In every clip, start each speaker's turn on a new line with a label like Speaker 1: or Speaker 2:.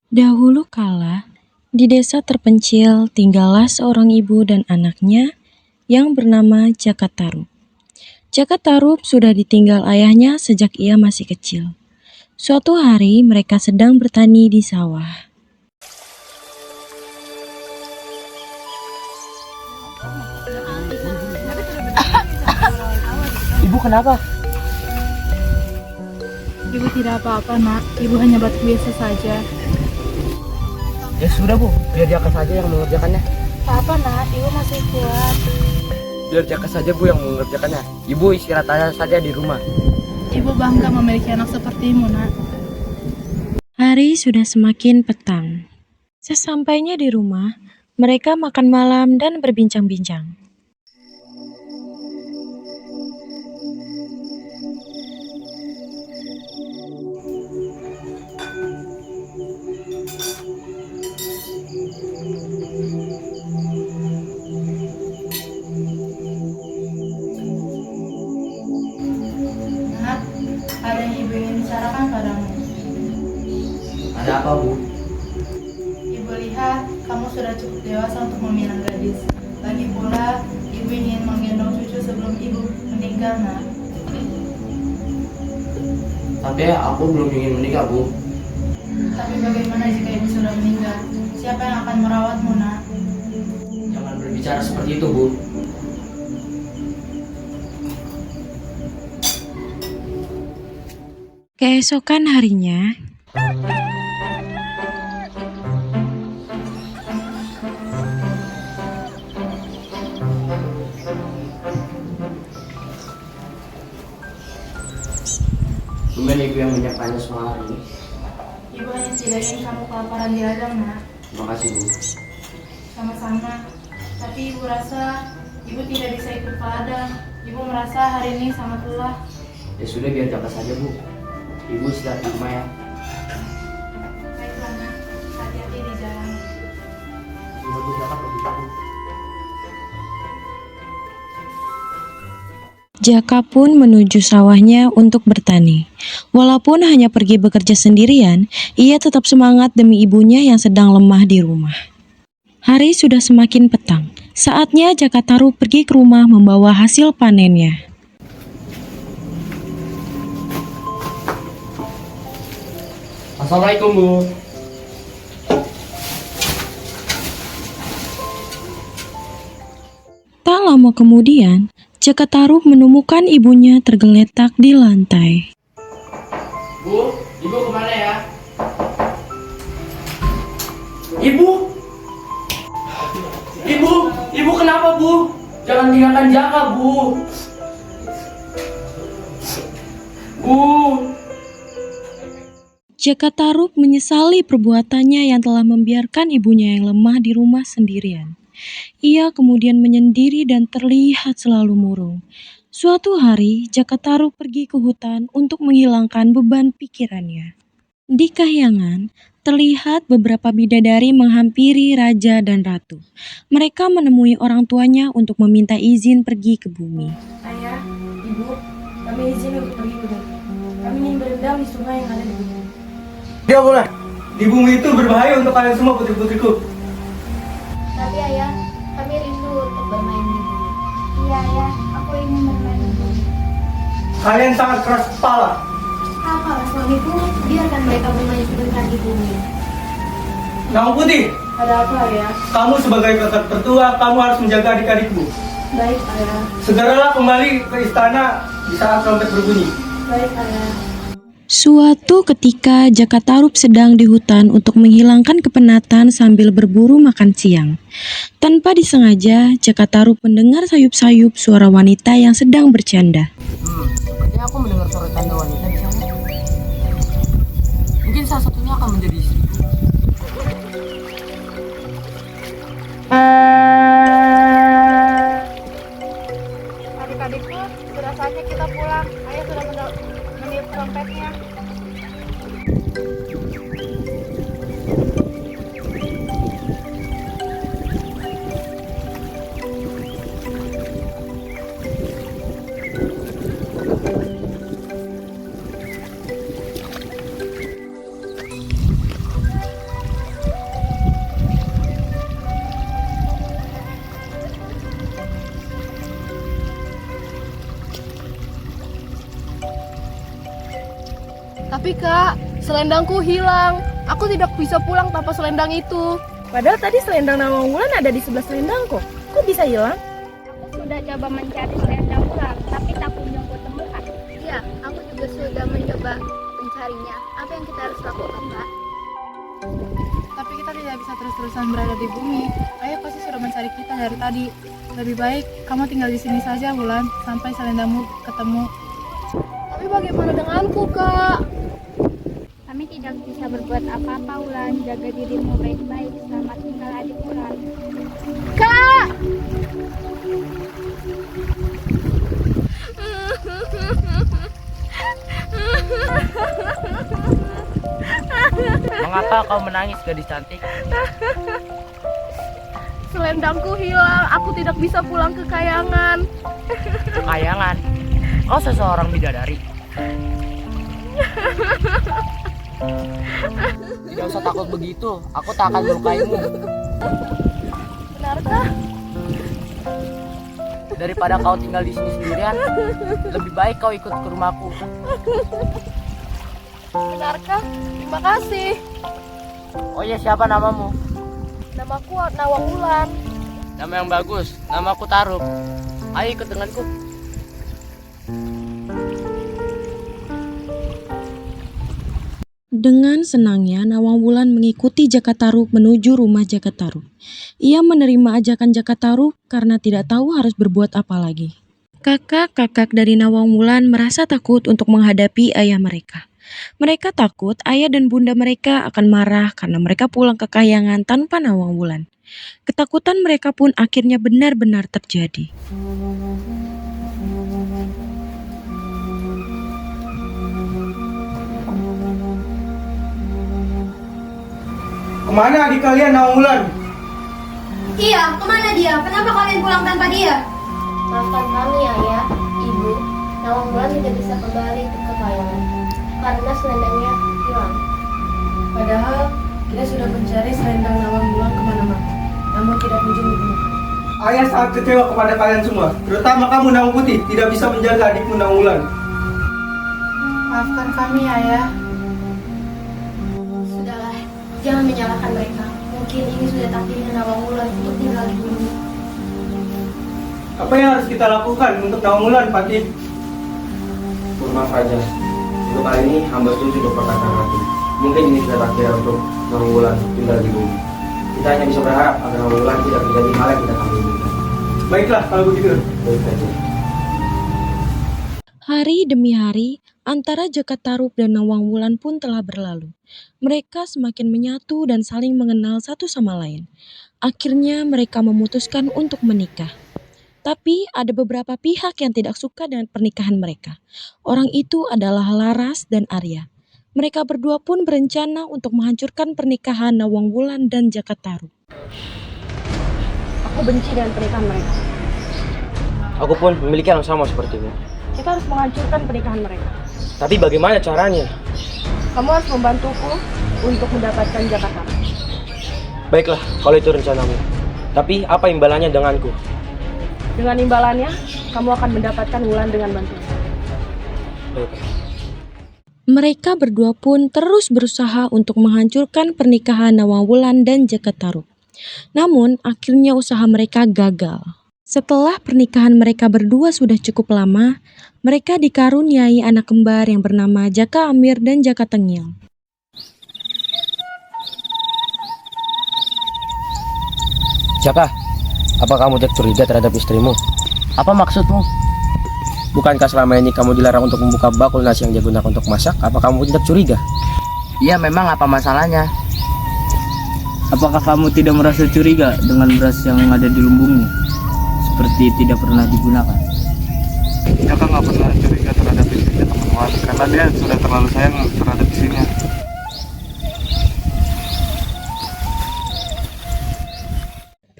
Speaker 1: Dahulu kala, di desa terpencil tinggallah seorang ibu dan anaknya yang bernama Jaka Tarub. Jaka Tarub sudah ditinggal ayahnya sejak ia masih kecil. Suatu hari mereka sedang bertani di sawah.
Speaker 2: Ibu kenapa?
Speaker 3: Ibu tidak apa-apa, Nak. Ibu hanya batuk biasa saja.
Speaker 2: Ya sudah bu, biar Jaka saja yang mengerjakannya.
Speaker 3: Apa, Nak? Ibu masih kuat.
Speaker 2: Biar Jaka saja bu yang mengerjakannya. Ibu istirahat saja di rumah.
Speaker 3: Ibu bangga memiliki anak sepertimu, Nak.
Speaker 1: Hari sudah semakin petang. Sesampainya di rumah, mereka makan malam dan berbincang-bincang.
Speaker 3: Nak, ada yang Ibu ingin bicarakan padamu.
Speaker 2: Ada apa bu?
Speaker 3: Ibu lihat kamu sudah cukup dewasa untuk meminang gadis. Lagi pula, Ibu ingin menggendong cucu sebelum Ibu meninggal, Nak.
Speaker 2: Tapi aku belum ingin menikah bu.
Speaker 3: Tapi bagaimana jika Ibu sudah meninggal? Siapa yang akan merawatmu, Nak?
Speaker 2: Jangan berbicara seperti itu bu.
Speaker 1: Keesokan harinya,
Speaker 2: Tumben ibu yang menyiapkannya semua hari ini.
Speaker 3: Ibu hanya tidak ingin kamu kelaparan di ladang, Nak.
Speaker 2: Terima kasih bu.
Speaker 3: Sama-sama. Tapi Ibu rasa Ibu tidak bisa ikut ke ladang. Ibu merasa hari ini sangat lelah.
Speaker 2: Ya sudah biar Jaka saja bu. Ibu istirahat di rumah ya.
Speaker 3: Baiklah, Nak. Hati-hati di jalan.
Speaker 2: Sudah bu, Jaka pergi bu.
Speaker 1: Jaka pun menuju sawahnya untuk bertani. Walaupun hanya pergi bekerja sendirian, ia tetap semangat demi ibunya yang sedang lemah di rumah. Hari sudah semakin petang. Saatnya Jaka Tarub pergi ke rumah membawa hasil panennya.
Speaker 2: Assalamualaikum bu.
Speaker 1: Tak lama kemudian, Jaka Tarub menemukan ibunya tergeletak di lantai.
Speaker 2: Bu, ibu kemana ya? Ibu? Ibu? Ibu kenapa bu? Jangan tinggalkan Jaka bu. Bu.
Speaker 1: Jaka Tarub menyesali perbuatannya yang telah membiarkan ibunya yang lemah di rumah sendirian. Ia kemudian menyendiri dan terlihat selalu murung. Suatu hari, Jaka Tarub pergi ke hutan untuk menghilangkan beban pikirannya. Di kahyangan, terlihat beberapa bidadari menghampiri raja dan ratu. Mereka menemui orang tuanya untuk meminta izin pergi ke bumi.
Speaker 4: Ayah, ibu, kami izin untuk pergi ke bumi. Kami ingin berendam di sungai yang ada di bumi.
Speaker 5: Tidak boleh. Di bumi itu berbahaya untuk kalian semua putri-putriku.
Speaker 4: Tapi ayah, kami rindu untuk bermain di bumi. Iya ayah, aku ingin bermain di bumi.
Speaker 5: Kalian sangat keras kepala.
Speaker 4: Apa suamiku, biarkan mereka bermain sebentar di bumi.
Speaker 5: Nang Putih,
Speaker 4: Ada apa ayah?
Speaker 5: kamu sebagai kakak tertua, kamu harus menjaga adik-adikmu.
Speaker 4: Baik ayah,
Speaker 5: Segeralah kembali ke istana di saat trompet berbunyi.
Speaker 4: baik ayah.
Speaker 1: Suatu ketika Jaka Tarub sedang di hutan untuk menghilangkan kepenatan sambil berburu makan siang. Tanpa disengaja, Jaka Tarub mendengar sayup-sayup suara wanita yang sedang bercanda.
Speaker 2: Sepertinya aku mendengar suara tanda wanita di sana. Mungkin salah satunya akan menjadi istriku.
Speaker 3: Adik-adikku, sudah saatnya kita pulang. Ayah sudah meniup trompetnya.
Speaker 6: Tapi kak, selendangku hilang. Aku tidak bisa pulang tanpa selendang itu. Padahal tadi selendang Nawang Wulan ada di sebelah selendangku. Kok bisa hilang?
Speaker 4: Aku sudah coba mencari selendang ulang, tapi tak kunjung kutemukan. Iya, aku juga sudah mencoba mencarinya. Apa yang kita harus lakukan, Mbak?
Speaker 3: Tapi kita tidak bisa terus-terusan berada di bumi. Ayah pasti sudah mencari kita dari tadi. Lebih baik kamu tinggal di sini saja, Wulan, sampai selendangmu ketemu.
Speaker 6: Tapi bagaimana denganku kak?
Speaker 4: Kami tidak bisa berbuat apa-apa, Wulan. Jaga dirimu baik-baik. Selamat tinggal adik Wulan.
Speaker 6: Kak!
Speaker 2: Mengapa kau menangis, gadis cantik?
Speaker 6: Selendangku hilang. Aku tidak bisa pulang ke kayangan.
Speaker 2: Kayangan, kau seseorang bidadari. Tidak usah takut begitu, aku tak akan melukaimu.
Speaker 6: Benarkah?
Speaker 2: Daripada kau tinggal di sini sendirian, lebih baik kau ikut ke rumahku.
Speaker 6: Benarkah? Terima kasih.
Speaker 2: Oh ya, siapa namamu?
Speaker 6: Namaku Nawang Wulan.
Speaker 2: Nama yang bagus, namaku Taruk. Ayo ikut denganku.
Speaker 1: Dengan senangnya Nawang Wulan mengikuti Jaka Tarub menuju rumah Jaka Tarub. Ia menerima ajakan Jaka Tarub karena tidak tahu harus berbuat apa lagi. Kakak-kakak dari Nawang Wulan merasa takut untuk menghadapi ayah mereka. Mereka takut ayah dan bunda mereka akan marah karena mereka pulang ke kayangan tanpa Nawang Wulan. Ketakutan mereka pun akhirnya benar-benar terjadi.
Speaker 5: Kemana adik kalian Nawang Wulan?
Speaker 4: Iya, kemana dia? Kenapa kalian pulang tanpa dia? Maafkan kami, Ayah, Ibu. Nawang Wulan tidak bisa kembali ke kayangan karena selendangnya hilang.
Speaker 3: Padahal kita sudah mencari selendang Nawang Wulan kemana-mana, namun tidak kunjung ditemukan.
Speaker 5: Ayah sangat kecewa kepada kalian semua, terutama kamu Nawang Putih, tidak bisa menjaga adikmu Nawang Wulan.
Speaker 3: Maafkan kami, Ayah.
Speaker 4: Sudahlah, jangan menyalahkan mereka. Mungkin ini sudah takdirnya Nawang Wulan untuk tinggal di bumi.
Speaker 5: Apa yang harus kita lakukan untuk Nawang Wulan, Patih?
Speaker 7: Maaf aja, untuk kali ini hamba setuju dengan perkataan Ratu. Mungkin ini sudah takdir untuk Nawang Wulan tinggal di bumi. Kita hanya bisa berharap agar Nawang Wulan tidak terjadi hal yang tidak kami inginkan.
Speaker 5: Baiklah kalau begitu.
Speaker 7: Baik saja.
Speaker 1: Hari demi hari, antara Jaka Tarub dan Nawang Wulan pun telah berlalu. Mereka semakin menyatu dan saling mengenal satu sama lain. Akhirnya mereka memutuskan untuk menikah. Tapi ada beberapa pihak yang tidak suka dengan pernikahan mereka. Orang itu adalah Laras dan Arya. Mereka berdua pun berencana untuk menghancurkan pernikahan Nawang Wulan dan Jaka Tarub.
Speaker 6: Aku benci dengan pernikahan mereka.
Speaker 7: Aku pun memiliki yang sama sepertimu.
Speaker 6: Kita harus menghancurkan pernikahan mereka.
Speaker 7: Tapi bagaimana caranya?
Speaker 6: Kamu harus membantuku untuk mendapatkan Jakarta.
Speaker 7: Baiklah, kalau itu rencanamu. Tapi apa imbalannya denganku?
Speaker 6: Dengan imbalannya, kamu akan mendapatkan Wulan dengan bantuan.
Speaker 7: Baik.
Speaker 1: Mereka berdua pun terus berusaha untuk menghancurkan pernikahan Nawang Wulan dan Jaka Tarub. Namun, akhirnya usaha mereka gagal. Setelah pernikahan mereka berdua sudah cukup lama, mereka dikaruniai anak kembar yang bernama Jaka Amir dan Jaka Tengil.
Speaker 7: Jaka, apa kamu tidak curiga terhadap istrimu?
Speaker 2: Apa maksudmu?
Speaker 7: Bukankah selama ini kamu dilarang untuk membuka bakul nasi yang digunakan untuk masak? Apa kamu tidak curiga?
Speaker 2: Iya, memang apa masalahnya?
Speaker 8: Apakah kamu tidak merasa curiga dengan beras yang ada di lumbungmu? Seperti tidak pernah digunakan.
Speaker 9: Jaka nggak pernah curiga terhadap istrinya teman-teman, karena dia sudah terlalu sayang terhadap istrinya.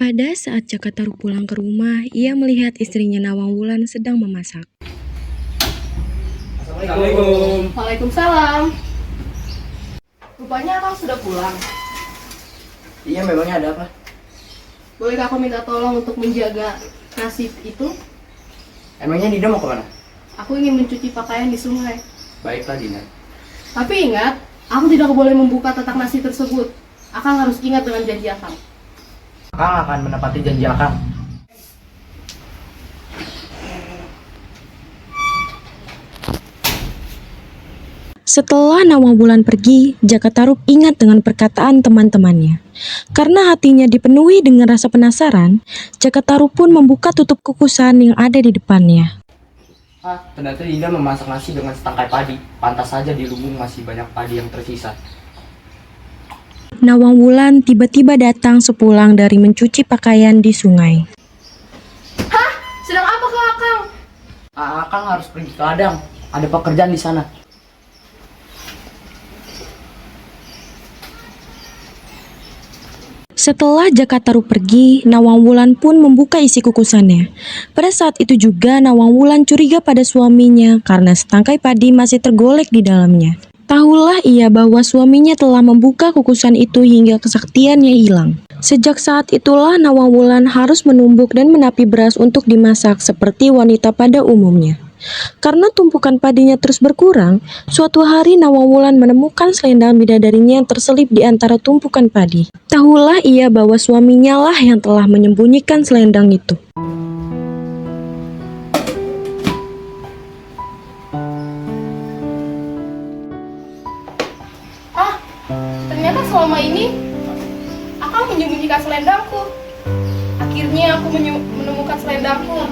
Speaker 1: Pada saat Jaka Tarub pulang ke rumah, ia melihat istrinya Nawang Wulan sedang memasak.
Speaker 5: Assalamualaikum.
Speaker 6: Waalaikumsalam. Rupanya kau sudah pulang.
Speaker 2: Iya, memangnya ada apa?
Speaker 6: Bolehkah aku minta tolong untuk menjaga nasi itu?
Speaker 2: Emangnya Dina mau kemana?
Speaker 6: Aku ingin mencuci pakaian di sungai.
Speaker 2: Baiklah, Dina.
Speaker 6: Tapi ingat, aku tidak boleh membuka tatak nasi tersebut. Akang harus ingat dengan janji Akang.
Speaker 2: Akang akan menepati janji Akang.
Speaker 1: Setelah Nawangwulan pergi, Jaka Tarub ingat dengan perkataan teman-temannya. Karena hatinya dipenuhi dengan rasa penasaran, Jaka Tarub pun membuka tutup kukusan yang ada di depannya.
Speaker 2: Ternyata Dinda memasak nasi dengan setangkai padi. Pantas saja di lumbung masih banyak padi yang tersisa.
Speaker 1: Nawangwulan tiba-tiba datang sepulang dari mencuci pakaian di sungai.
Speaker 6: Hah? Sedang apa kau Akang?
Speaker 2: Akang harus pergi ke ladang. Ada pekerjaan di sana.
Speaker 1: Setelah Jaka Tarub pergi, Nawangwulan pun membuka isi kukusannya. Pada saat itu juga Nawangwulan curiga pada suaminya karena setangkai padi masih tergolek di dalamnya. Tahulah ia bahwa suaminya telah membuka kukusan itu hingga kesaktiannya hilang. Sejak saat itulah Nawangwulan harus menumbuk dan menapi beras untuk dimasak seperti wanita pada umumnya. Karena tumpukan padinya terus berkurang, suatu hari Nawangwulan menemukan selendang bidadarinya yang terselip di antara tumpukan padi. Tahulah ia bahwa suaminya lah yang telah menyembunyikan selendang itu.
Speaker 6: Ternyata selama ini Akang menyembunyikan selendangku. Akhirnya aku menemukan selendangku.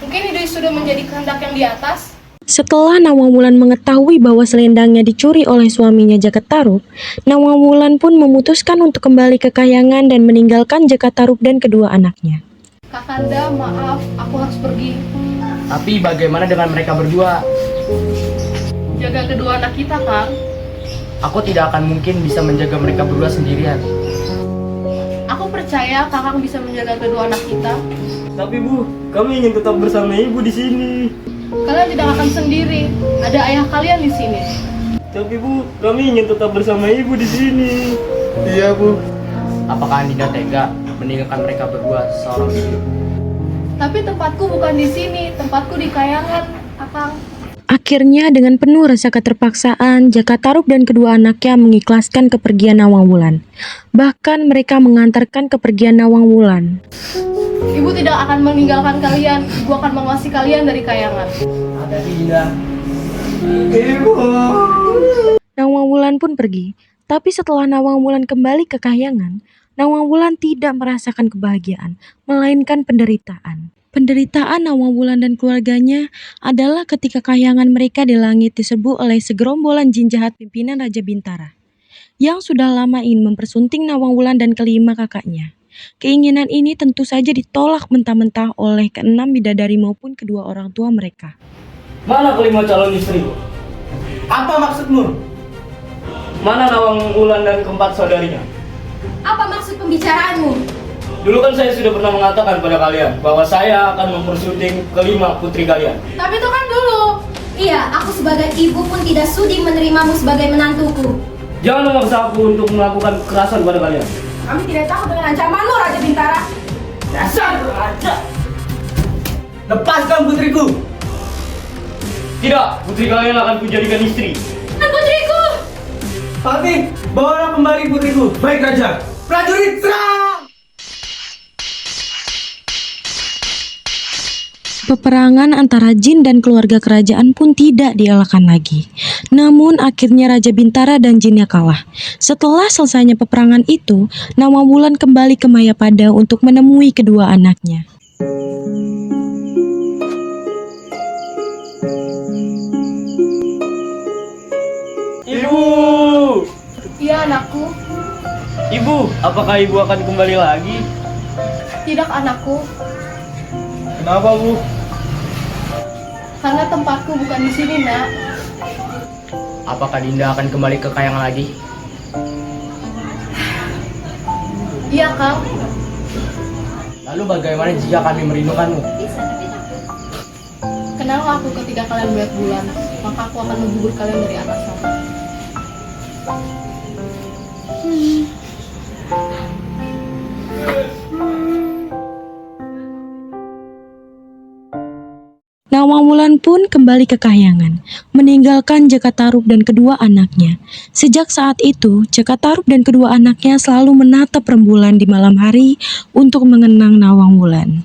Speaker 6: Mungkin itu sudah menjadi kehendak yang di atas.
Speaker 1: Setelah Nawangwulan mengetahui bahwa selendangnya dicuri oleh suaminya Jaka Tarub, Nawangwulan pun memutuskan untuk kembali ke kahyangan dan meninggalkan Jaka Tarub dan kedua anaknya.
Speaker 6: Kakanda, maaf, aku harus pergi.
Speaker 2: Tapi bagaimana dengan mereka berdua?
Speaker 6: Jaga kedua anak kita, Kang.
Speaker 2: Aku tidak akan mungkin bisa menjaga mereka berdua sendirian.
Speaker 6: Aku percaya Kakang bisa menjaga kedua anak kita.
Speaker 8: Tapi Bu, kami ingin tetap bersama Ibu di sini.
Speaker 6: Kalian tidak akan sendiri. Ada ayah kalian di sini.
Speaker 8: Tapi Bu, kami ingin tetap bersama Ibu di sini.
Speaker 9: Iya Bu.
Speaker 2: Apakah Dinda tega meninggalkan mereka berdua seorang diri?
Speaker 6: Tapi tempatku bukan di sini. Tempatku di Kayangan, Akang.
Speaker 1: Akhirnya dengan penuh rasa keterpaksaan, Jaka Tarub dan kedua anaknya mengikhlaskan kepergian Nawangwulan. Bahkan mereka mengantarkan kepergian Nawangwulan.
Speaker 6: Ibu tidak akan meninggalkan kalian. Ibu akan mengawasi kalian dari Kayangan.
Speaker 2: Ada Dinda.
Speaker 5: Ibu.
Speaker 1: Nawangwulan pun pergi. Tapi setelah Nawangwulan kembali ke kahyangan, Nawangwulan tidak merasakan kebahagiaan, melainkan penderitaan. Penderitaan Nawangwulan dan keluarganya adalah ketika kahyangan mereka di langit diserbu oleh segerombolan jin jahat pimpinan Raja Bintara, yang sudah lama ingin mempersunting Nawangwulan dan kelima kakaknya. Keinginan ini tentu saja ditolak mentah-mentah oleh keenam bidadari maupun kedua orang tua mereka.
Speaker 8: Mana kelima calon istriku?
Speaker 5: Apa maksudmu?
Speaker 8: Mana Nawangwulan dan keempat saudarinya?
Speaker 4: Apa maksud pembicaraanmu?
Speaker 8: Dulu kan saya sudah pernah mengatakan pada kalian bahwa saya akan mempersunting kelima putri kalian.
Speaker 6: Tapi itu kan dulu.
Speaker 4: Iya, aku sebagai ibu pun tidak sudi menerimamu sebagai menantuku.
Speaker 8: Jangan memaksa aku untuk melakukan kekerasan pada kalian.
Speaker 6: Kami tidak takut dengan ancamanmu, Raja Bintara.
Speaker 5: Dasar raja. Lepaskan putriku.
Speaker 8: Tidak, putri kalian akan kujadikan istri.
Speaker 4: Dan putriku!
Speaker 5: Fatih, bawalah kembali putriku. Baik raja. Prajurit serang!
Speaker 1: Peperangan antara jin dan keluarga kerajaan pun tidak dielakkan lagi. Namun akhirnya Raja Bintara dan jinnya kalah. Setelah selesainya peperangan itu, Nawangwulan kembali ke Mayapada untuk menemui kedua anaknya.
Speaker 8: Ibu!
Speaker 6: Iya, anakku.
Speaker 8: Ibu, apakah ibu akan kembali lagi?
Speaker 6: Tidak, anakku.
Speaker 8: Kenapa, Bu?
Speaker 6: Karena tempatku bukan di sini, Nak.
Speaker 2: Apakah Dinda akan kembali ke Kayangan lagi?
Speaker 6: Iya, Kang.
Speaker 2: Lalu bagaimana jika kami merindukanmu?
Speaker 6: Kenallah aku ketika kalian melihat bulan, maka aku akan menghibur kalian dari atas sana.
Speaker 1: Nawangwulan Rembulan pun kembali ke kahyangan, meninggalkan Jaka Tarub dan kedua anaknya. Sejak saat itu, Jaka Tarub dan kedua anaknya selalu menatap Rembulan di malam hari untuk mengenang Nawang Wulan.